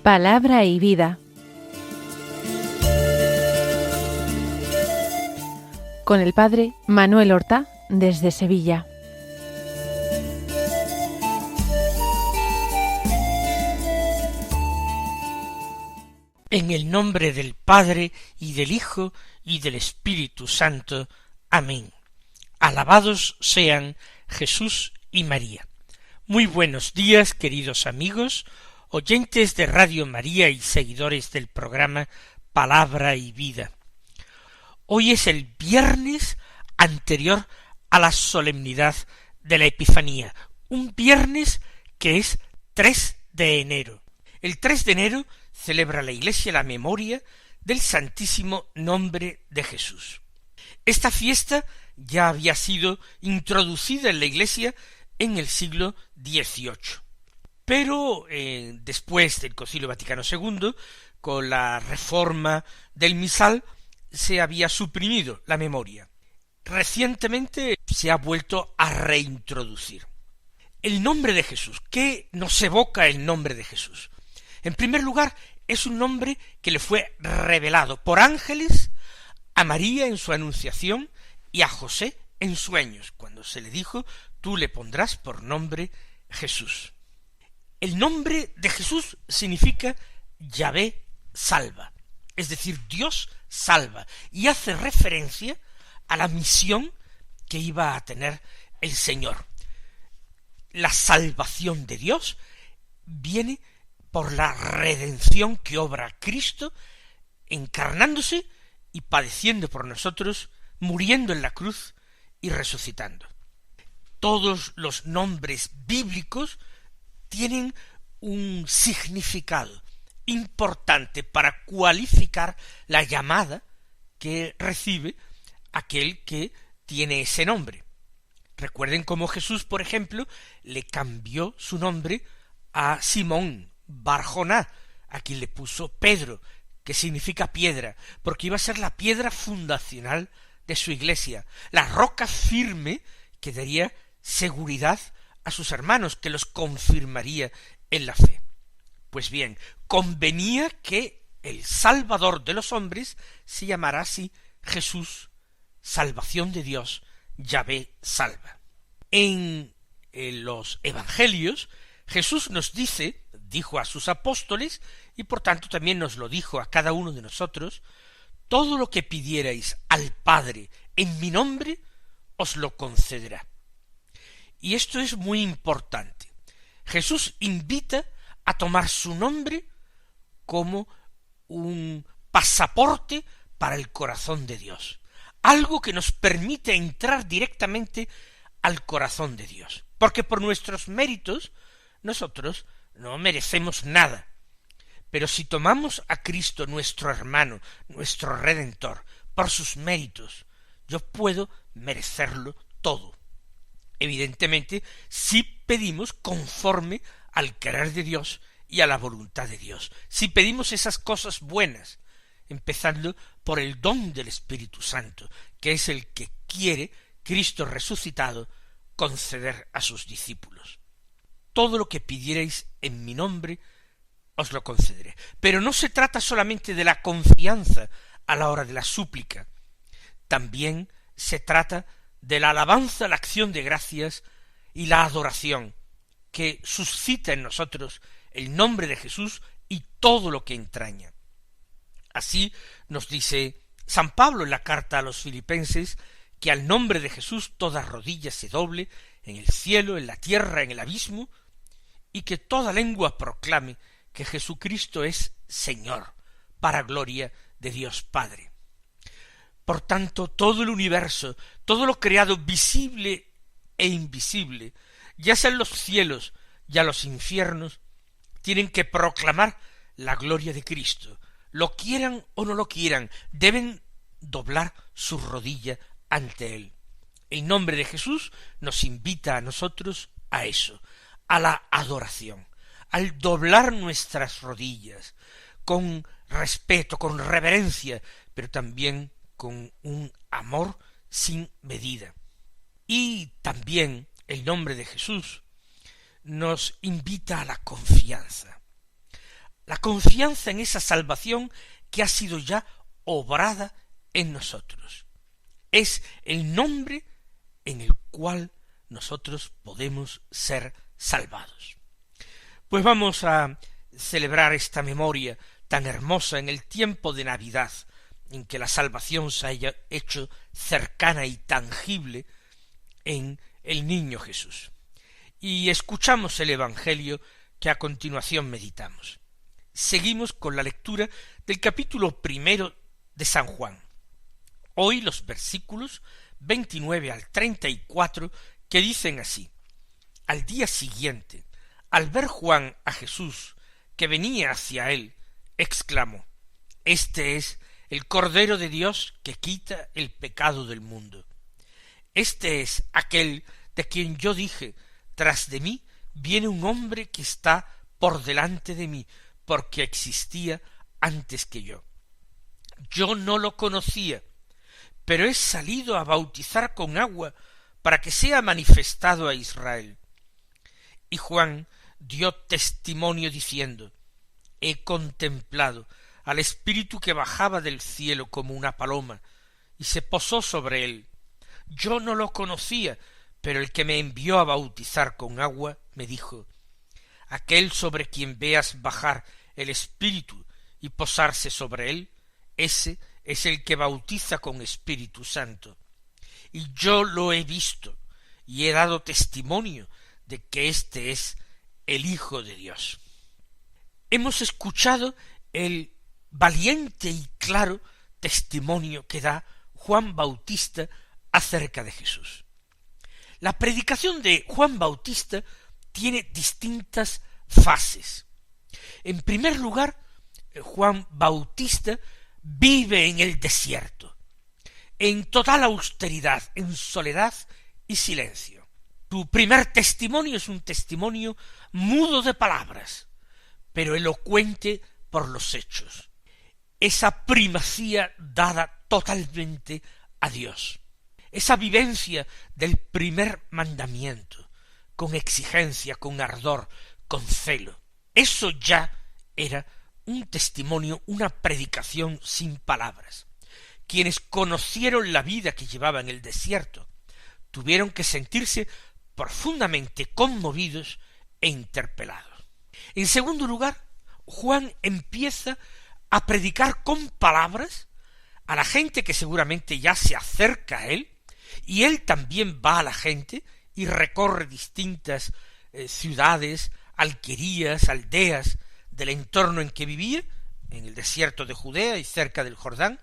Palabra y vida. Con el padre Manuel Horta, desde Sevilla. En el nombre del Padre, y del Hijo, y del Espíritu Santo. Amén. Alabados sean Jesús y María. Muy buenos días, queridos amigos, oyentes de Radio María y seguidores del programa Palabra y Vida. Hoy es el viernes anterior a la solemnidad de la Epifanía, un viernes que es 3 de enero. El 3 de enero celebra la Iglesia la memoria del Santísimo Nombre de Jesús. Esta fiesta ya había sido introducida en la Iglesia en el siglo XVIII. Pero después del Concilio Vaticano II, con la reforma del misal, se había suprimido la memoria. Recientemente se ha vuelto a reintroducir. El nombre de Jesús. ¿Qué nos evoca el nombre de Jesús? En primer lugar, es un nombre que le fue revelado por ángeles a María en su anunciación y a José en sueños, cuando se le dijo: tú le pondrás por nombre Jesús. El nombre de Jesús significa Yahvé salva, es decir, Dios salva, y hace referencia a la misión que iba a tener el Señor. La salvación de Dios viene por la redención que obra Cristo, encarnándose y padeciendo por nosotros, muriendo en la cruz y resucitando. Todos los nombres bíblicos tienen un significado importante para cualificar la llamada que recibe aquel que tiene ese nombre. Recuerden cómo Jesús, por ejemplo, le cambió su nombre a Simón Barjoná, a quien le puso Pedro, que significa piedra, porque iba a ser la piedra fundacional de su iglesia, la roca firme que daría seguridad a sus hermanos, que los confirmaría en la fe. Pues bien, convenía que el Salvador de los hombres se llamara así Jesús, salvación de Dios, Yahvé salva. En los evangelios, Jesús nos dijo a sus apóstoles, y por tanto también nos lo dijo a cada uno de nosotros: todo lo que pidierais al Padre en mi nombre, os lo concederá. Y esto es muy importante. Jesús invita a tomar su nombre como un pasaporte para el corazón de Dios, algo que nos permite entrar directamente al corazón de Dios, porque por nuestros méritos nosotros no merecemos nada, pero si tomamos a Cristo, nuestro hermano, nuestro Redentor, por sus méritos, yo puedo merecerlo todo. Evidentemente, si pedimos conforme al querer de Dios y a la voluntad de Dios, si pedimos esas cosas buenas, empezando por el don del Espíritu Santo, que es el que quiere Cristo resucitado conceder a sus discípulos. Todo lo que pidierais en mi nombre, os lo concederé. Pero no se trata solamente de la confianza a la hora de la súplica, también se trata de la alabanza, la acción de gracias y la adoración que suscita en nosotros el nombre de Jesús y todo lo que entraña. Así nos dice San Pablo en la carta a los Filipenses, que al nombre de Jesús toda rodilla se doble, en el cielo, en la tierra, en el abismo, y que toda lengua proclame que Jesucristo es Señor, para gloria de Dios Padre. Por tanto, todo el universo, todo lo creado visible e invisible, ya sean los cielos, ya los infiernos, tienen que proclamar la gloria de Cristo. Lo quieran o no lo quieran, deben doblar su rodilla ante Él. El nombre de Jesús nos invita a nosotros a eso, a la adoración, al doblar nuestras rodillas, con respeto, con reverencia, pero también con un amor sin medida. Y también el nombre de Jesús nos invita a la confianza en esa salvación que ha sido ya obrada en nosotros. Es el nombre en el cual nosotros podemos ser salvados. Pues vamos a celebrar esta memoria tan hermosa en el tiempo de Navidad, en que la salvación se haya hecho cercana y tangible en el niño Jesús. Y escuchamos el Evangelio que a continuación meditamos. Seguimos con la lectura del capítulo 1 de San Juan. Hoy los versículos 29 al 34, que dicen así: Al día siguiente, al ver Juan a Jesús que venía hacia él, exclamó: Este es el Cordero de Dios que quita el pecado del mundo. Este es aquel de quien yo dije: Tras de mí viene un hombre que está por delante de mí, porque existía antes que yo. Yo no lo conocía, pero he salido a bautizar con agua para que sea manifestado a Israel. Y Juan dio testimonio diciendo: He contemplado al Espíritu que bajaba del cielo como una paloma, y se posó sobre él. Yo no lo conocía, pero el que me envió a bautizar con agua me dijo: Aquel sobre quien veas bajar el Espíritu y posarse sobre él, ese es el que bautiza con Espíritu Santo. Y yo lo he visto, y he dado testimonio de que éste es el Hijo de Dios. Hemos escuchado el valiente y claro testimonio que da Juan Bautista acerca de Jesús. La predicación de Juan Bautista tiene distintas fases. En primer lugar, Juan Bautista vive en el desierto, en total austeridad, en soledad y silencio. Su primer testimonio es un testimonio mudo de palabras, pero elocuente por los hechos. Esa primacía dada totalmente a Dios. Esa vivencia del primer mandamiento, con exigencia, con ardor, con celo. Eso ya era un testimonio, una predicación sin palabras. Quienes conocieron la vida que llevaba en el desierto tuvieron que sentirse profundamente conmovidos e interpelados. En segundo lugar, Juan empieza a predicar con palabras a la gente que seguramente ya se acerca a él, y él también va a la gente y recorre distintas ciudades, alquerías, aldeas del entorno en que vivía, en el desierto de Judea y cerca del Jordán,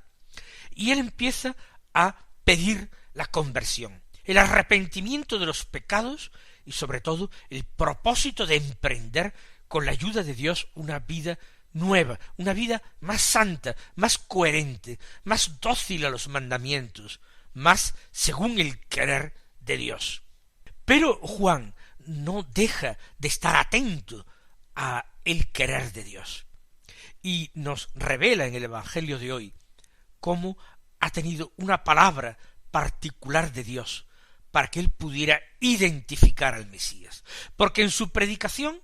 y él empieza a pedir la conversión, el arrepentimiento de los pecados y sobre todo el propósito de emprender con la ayuda de Dios una vida nueva, una vida más santa, más coherente, más dócil a los mandamientos, más según el querer de Dios. Pero Juan no deja de estar atento a el querer de Dios, y nos revela en el Evangelio de hoy cómo ha tenido una palabra particular de Dios para que él pudiera identificar al Mesías, porque en su predicación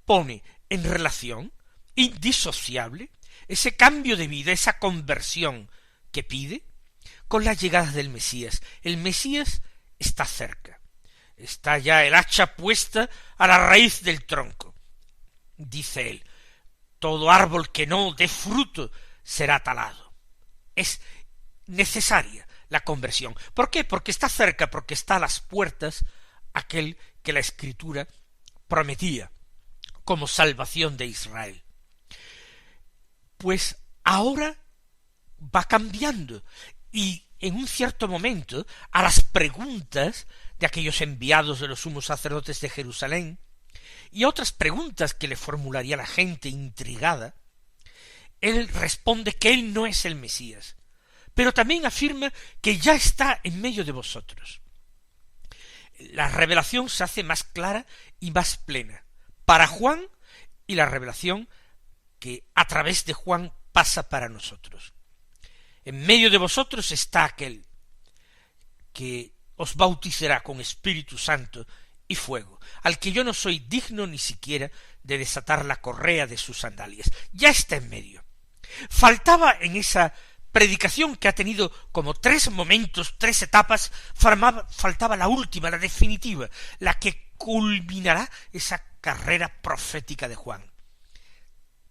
pone en relación indisociable ese cambio de vida, esa conversión que pide con la llegada del Mesías. El Mesías está cerca, está ya el hacha puesta a la raíz del tronco. Dice él: todo árbol que no dé fruto será talado. Es necesaria la conversión. ¿Por qué? Porque está cerca, porque está a las puertas aquel que la Escritura prometía como salvación de Israel. Pues ahora va cambiando, y en un cierto momento, a las preguntas de aquellos enviados de los sumos sacerdotes de Jerusalén, y otras preguntas que le formularía la gente intrigada, él responde que él no es el Mesías, pero también afirma que ya está en medio de vosotros. La revelación se hace más clara y más plena para Juan, y la revelación que a través de Juan pasa para nosotros. En medio de vosotros está aquel que os bautizará con Espíritu Santo y fuego, al que yo no soy digno ni siquiera de desatar la correa de sus sandalias. Ya está en medio. Faltaba en esa predicación, que ha tenido como 3 momentos, 3 etapas, faltaba la última, la definitiva, la que culminará esa carrera profética de Juan.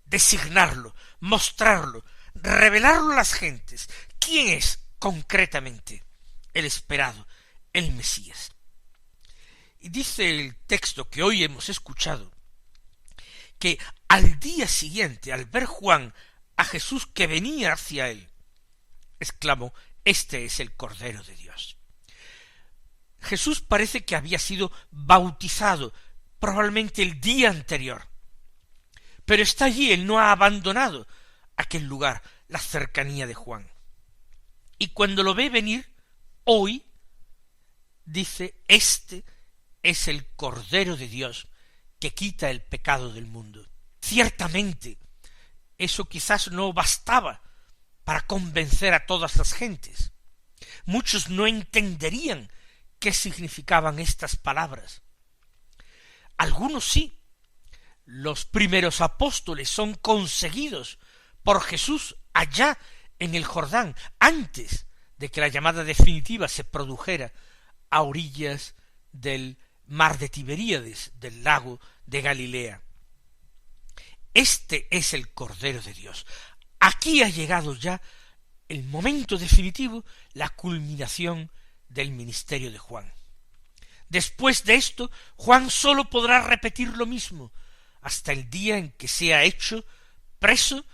Designarlo, mostrarlo, revelarlo a las gentes. ¿Quién es concretamente el esperado, el Mesías? Y dice el texto que hoy hemos escuchado, que al día siguiente, al ver Juan a Jesús que venía hacia él, exclamó: este es el Cordero de Dios. Jesús parece que había sido bautizado probablemente el día anterior, pero está allí, él no ha abandonado aquel lugar, la cercanía de Juan. Y cuando lo ve venir, hoy, dice: este es el Cordero de Dios que quita el pecado del mundo. Ciertamente, eso quizás no bastaba para convencer a todas las gentes. Muchos no entenderían qué significaban estas palabras. Algunos sí. Los primeros apóstoles son conseguidos por Jesús allá en el Jordán, antes de que la llamada definitiva se produjera a orillas del mar de Tiberíades, del lago de Galilea. Este es el Cordero de Dios. Aquí ha llegado ya el momento definitivo, la culminación del ministerio de Juan. Después de esto, Juan sólo podrá repetir lo mismo hasta el día en que sea hecho preso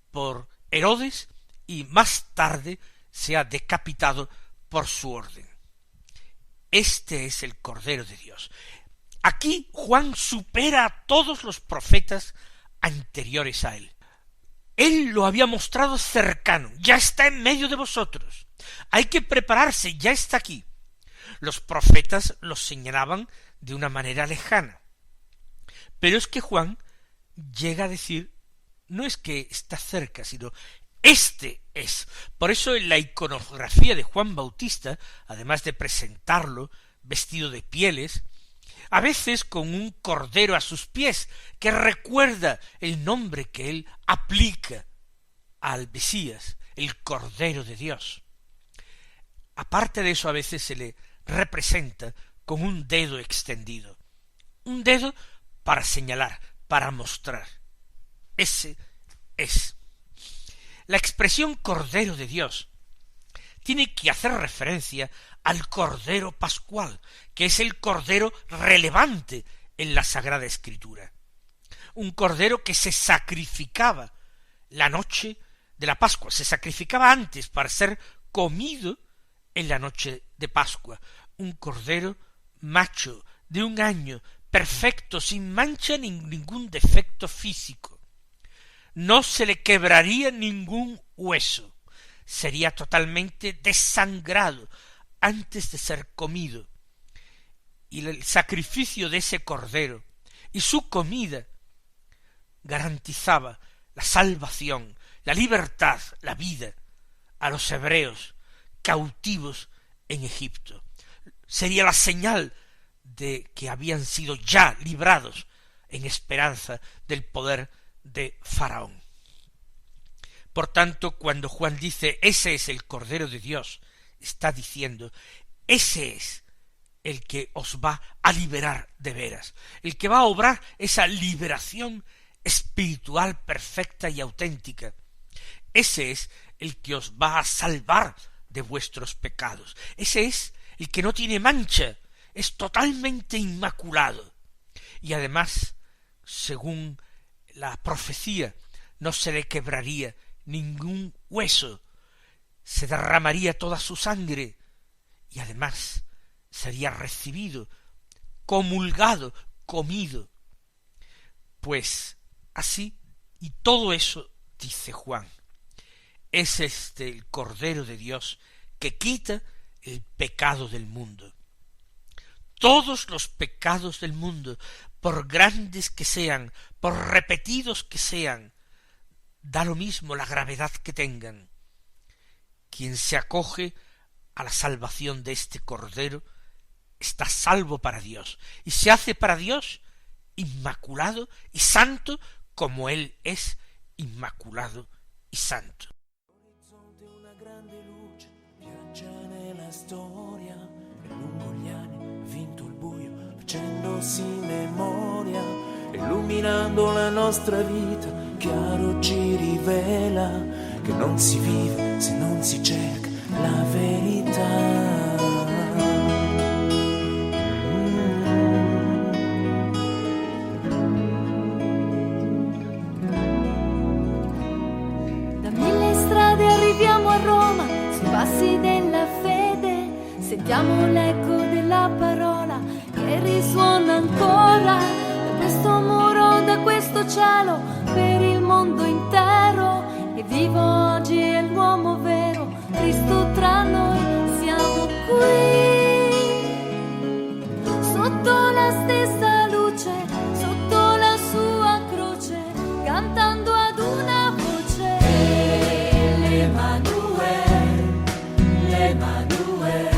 por Herodes y más tarde sea decapitado por su orden. Este es el Cordero de Dios. Aquí Juan supera a todos los profetas anteriores a él. Él lo había mostrado cercano, ya está en medio de vosotros. Hay que prepararse, ya está aquí. Los profetas los señalaban de una manera lejana. Pero es que Juan llega a decir, no es que está cerca, sino este es. Por eso en la iconografía de Juan Bautista, además de presentarlo vestido de pieles, a veces con un cordero a sus pies, que recuerda el nombre que él aplica al Mesías, el Cordero de Dios. Aparte de eso, a veces se le representa con un dedo extendido, un dedo para señalar, para mostrar. Ese es. La expresión Cordero de Dios tiene que hacer referencia al Cordero Pascual, que es el Cordero relevante en la Sagrada Escritura. Un Cordero que se sacrificaba la noche de la Pascua, se sacrificaba antes para ser comido en la noche de Pascua. Un Cordero macho de 1 año, perfecto, sin mancha ni ningún defecto físico. No se le quebraría ningún hueso. Sería totalmente desangrado antes de ser comido. Y el sacrificio de ese cordero y su comida garantizaba la salvación, la libertad, la vida a los hebreos cautivos en Egipto. Sería la señal de que habían sido ya librados en esperanza del poder de Faraón. Por tanto, cuando Juan dice ese es el Cordero de Dios, está diciendo ese es el que os va a liberar de veras, el que va a obrar esa liberación espiritual perfecta y auténtica. Ese es el que os va a salvar de vuestros pecados. Ese es el que no tiene mancha, es totalmente inmaculado. Y además, según la profecía, no se le quebraría ningún hueso, se derramaría toda su sangre, y además sería recibido, comulgado, comido. Pues así, y todo eso, dice Juan, es este el Cordero de Dios que quita el pecado del mundo. Todos los pecados del mundo, por grandes que sean, por repetidos que sean, da lo mismo la gravedad que tengan. Quien se acoge a la salvación de este Cordero está salvo para Dios, y se hace para Dios inmaculado y santo como Él es inmaculado y santo. Una grande luce viaggia nella storia e lungo gli anni ha vinto il buio facendosi memoria, illuminando la nostra vita, chiaro ci rivela che non si vive se non si cerca la verità. Arriviamo a Roma, sui passi della fede, sentiamo l'eco della parola che risuona ancora da questo muro, da questo cielo, per il mondo intero. E vivo oggi è l'uomo vero, Cristo tra noi, siamo qui, sotto la stessa luce, sotto la sua croce, cantando ad una voce. L'Emanuel, l'Emanuel,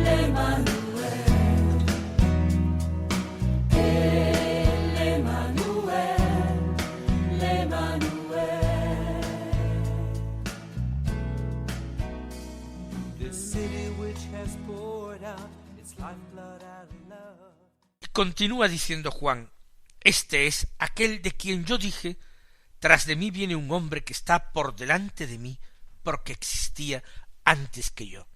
l'Emanuel, l'Emanuel, l'Emanuel. The city which has poured out its lifeblood out of love. Continúa diciendo Juan: este es aquel de quien yo dije, tras de mí viene un hombre que está por delante de mí, porque existía antes que yo.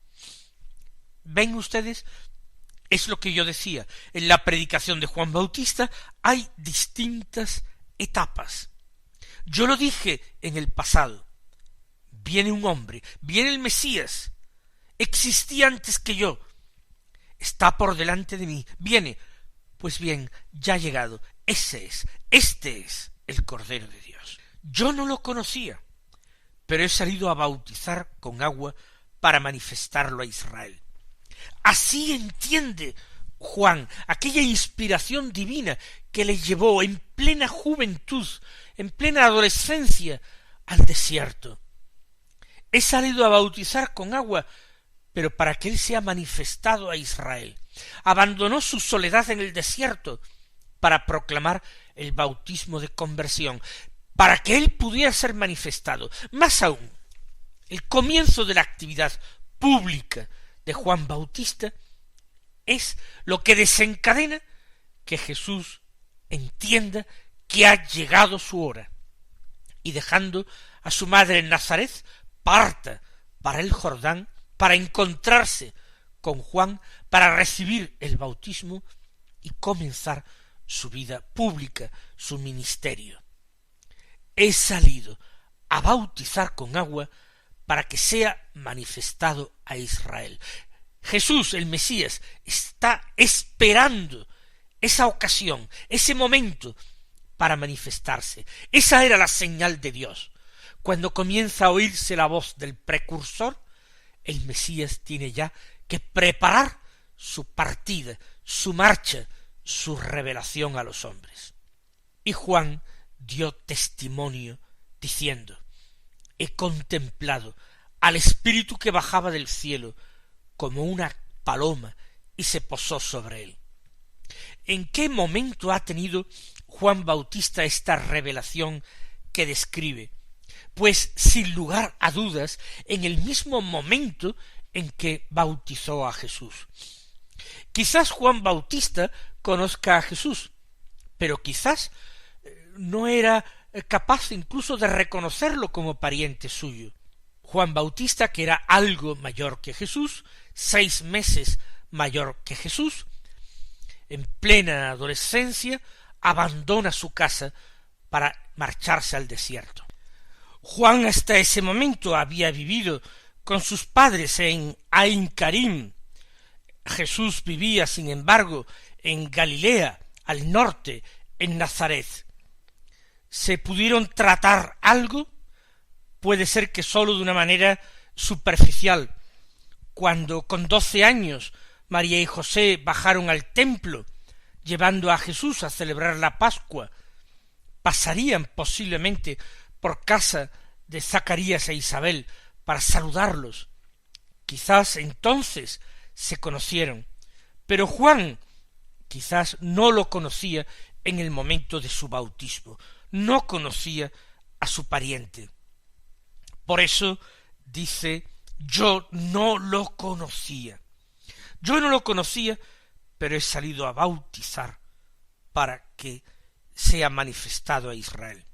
¿Ven ustedes? Es lo que yo decía. En la predicación de Juan Bautista hay distintas etapas. Yo lo dije en el pasado. Viene un hombre, viene el Mesías, existía antes que yo, está por delante de mí, viene. Pues bien, ya ha llegado. Este es el Cordero de Dios. Yo no lo conocía, pero he salido a bautizar con agua para manifestarlo a Israel. Así entiende Juan aquella inspiración divina que le llevó en plena juventud, en plena adolescencia, al desierto. He salido a bautizar con agua, pero para que él sea manifestado a Israel. Abandonó su soledad en el desierto para proclamar el bautismo de conversión, para que él pudiera ser manifestado. Más aún, el comienzo de la actividad pública de Juan Bautista es lo que desencadena que Jesús entienda que ha llegado su hora, y dejando a su madre en Nazaret, parta para el Jordán para encontrarse con Juan, para recibir el bautismo y comenzar su vida pública, su ministerio. He salido a bautizar con agua para que sea manifestado a Israel. Jesús, el Mesías, está esperando esa ocasión, ese momento para manifestarse. Esa era la señal de Dios. Cuando comienza a oírse la voz del precursor, el Mesías tiene ya que preparar su partida, su marcha, su revelación a los hombres. Y Juan dio testimonio diciendo: he contemplado al Espíritu que bajaba del cielo como una paloma y se posó sobre él. ¿En qué momento ha tenido Juan Bautista esta revelación que describe? Pues sin lugar a dudas, en el mismo momento en que bautizó a Jesús. Quizás Juan Bautista conozca a Jesús, pero quizás no era capaz incluso de reconocerlo como pariente suyo. Juan Bautista, que era algo mayor que Jesús, 6 meses mayor que Jesús, en plena adolescencia, abandona su casa para marcharse al desierto. Juan hasta ese momento había vivido con sus padres en Ain Karim. Jesús vivía, sin embargo, en Galilea, al norte, en Nazaret. ¿Se pudieron tratar algo? Puede ser que sólo de una manera superficial. Cuando con 12 años María y José bajaron al templo, llevando a Jesús a celebrar la Pascua, pasarían posiblemente por casa de Zacarías e Isabel para saludarlos. Quizás entonces se conocieron, pero Juan quizás no lo conocía en el momento de su bautismo, no conocía a su pariente. Por eso dice, yo no lo conocía. Yo no lo conocía, pero he salido a bautizar para que sea manifestado a Israel.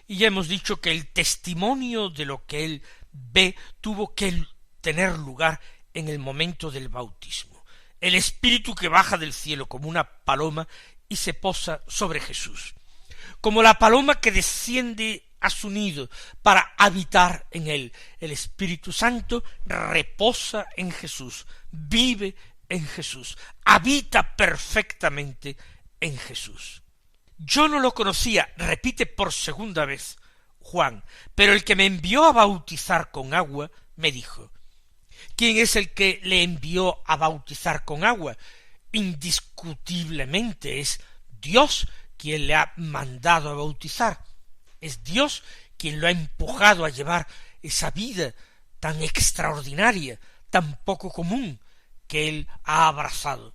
Y ya hemos dicho que el testimonio de lo que él ve tuvo que tener lugar en el momento del bautismo. El Espíritu que baja del cielo como una paloma y se posa sobre Jesús. Como la paloma que desciende a su nido para habitar en él. El Espíritu Santo reposa en Jesús, vive en Jesús, habita perfectamente en Jesús. Yo no lo conocía, repite por segunda vez Juan, pero el que me envió a bautizar con agua me dijo. ¿Quién es el que le envió a bautizar con agua? Indiscutiblemente es Dios quien le ha mandado a bautizar. Es Dios quien lo ha empujado a llevar esa vida tan extraordinaria, tan poco común que él ha abrazado.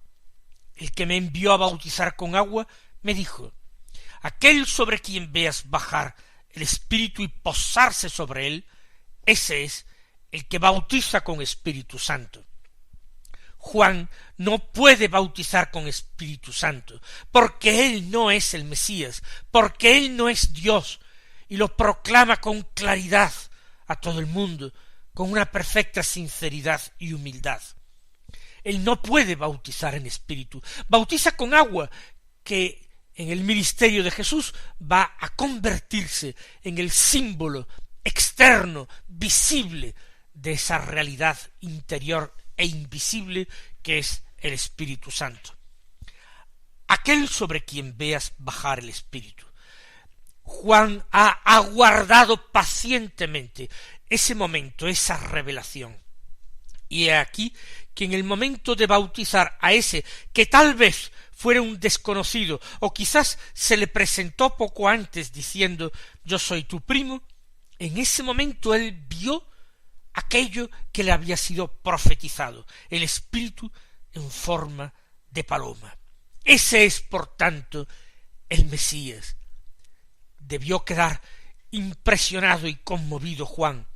El que me envió a bautizar con agua me dijo, aquel sobre quien veas bajar el Espíritu y posarse sobre él, ese es el que bautiza con Espíritu Santo. Juan no puede bautizar con Espíritu Santo, porque él no es el Mesías, porque él no es Dios, y lo proclama con claridad a todo el mundo, con una perfecta sinceridad y humildad. Él no puede bautizar en Espíritu, bautiza con agua, que en el ministerio de Jesús va a convertirse en el símbolo externo, visible, de esa realidad interior e invisible que es el Espíritu Santo. Aquel sobre quien veas bajar el Espíritu. Juan ha aguardado pacientemente ese momento, esa revelación. Y he aquí que en el momento de bautizar a ese que tal vez fuera un desconocido, o quizás se le presentó poco antes diciendo yo soy tu primo, en ese momento él vio aquello que le había sido profetizado, el Espíritu en forma de paloma. Ese es, por tanto, el Mesías. Debió quedar impresionado y conmovido Juan,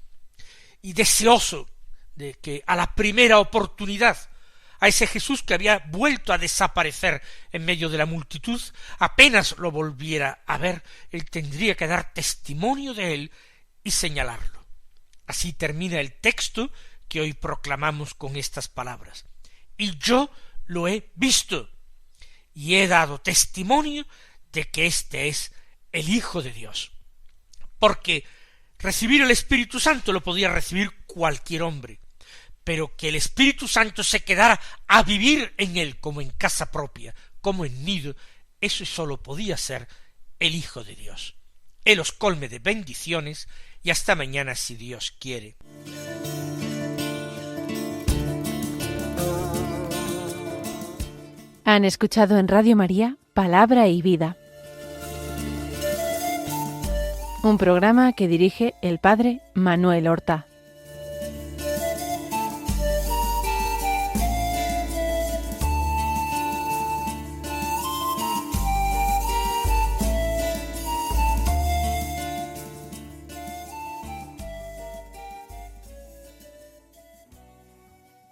y deseoso de que a la primera oportunidad a ese Jesús que había vuelto a desaparecer en medio de la multitud, apenas lo volviera a ver, él tendría que dar testimonio de él y señalarlo. Así termina el texto que hoy proclamamos con estas palabras. Y yo lo he visto, y he dado testimonio de que éste es el Hijo de Dios. Porque recibir el Espíritu Santo lo podía recibir cualquier hombre, pero que el Espíritu Santo se quedara a vivir en él como en casa propia, como en nido, eso sólo podía ser el Hijo de Dios. Él os colme de bendiciones y hasta mañana si Dios quiere. Han escuchado en Radio María Palabra y Vida, un programa que dirige el padre Manuel Horta.